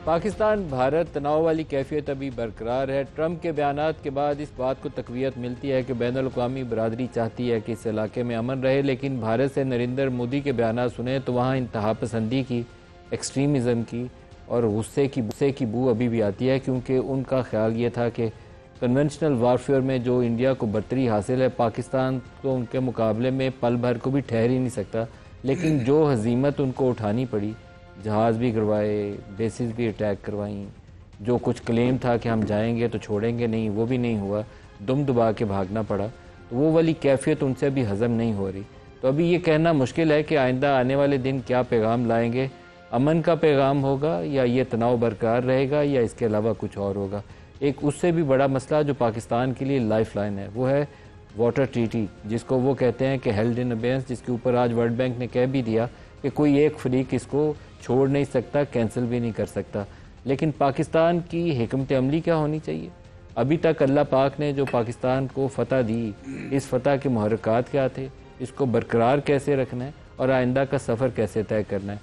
पाकिस्तान भारत तनाव वाली कैफियत अभी बरकरार है। ट्रंप के बयानात के बाद इस बात को तकवीत मिलती है कि बैनुल-अक़वामी बरादरी चाहती है कि इस इलाके में अमन रहे, लेकिन भारत से नरेंद्र मोदी के बयानात सुने तो वहाँ इंतहा पसंदी की, एक्सट्रीमिज़म की और गुस्से की बू अभी भी आती है, क्योंकि उनका ख्याल ये था कि कन्वेंशनल वारफेयर में जो इंडिया को बर्तरी हासिल है, पाकिस्तान को उनके मुकाबले में पल भर को भी ठहर ही नहीं सकता। लेकिन जो हजीमत उनको उठानी पड़ी, जहाज़ भी गिरवाए, बेसिस भी अटैक करवाई, जो कुछ क्लेम था कि हम जाएंगे तो छोड़ेंगे नहीं, वो भी नहीं हुआ, दुम दबा के भागना पड़ा, तो वो वाली कैफियत उनसे अभी हज़म नहीं हो रही। तो अभी ये कहना मुश्किल है कि आइंदा आने वाले दिन क्या पैगाम लाएंगे, अमन का पैगाम होगा या ये तनाव बरकरार रहेगा या इसके अलावा कुछ और होगा। एक उससे भी बड़ा मसला जो पाकिस्तान के लिए लाइफ लाइन है, वो है वाटर ट्रीटी, जिसको वो कहते हैं कि हेल्ड इन अबेंस, जिसके ऊपर आज वर्ल्ड बैंक ने कह भी दिया कि कोई एक फरीक इसको छोड़ नहीं सकता, कैंसिल भी नहीं कर सकता। लेकिन पाकिस्तान की हिकमत अमली क्या होनी चाहिए? अभी तक अल्लाह पाक ने जो पाकिस्तान को फ़तह दी, इस फ़तह के मुहर्रिकात क्या थे, इसको बरकरार कैसे रखना है और आइंदा का सफ़र कैसे तय करना है,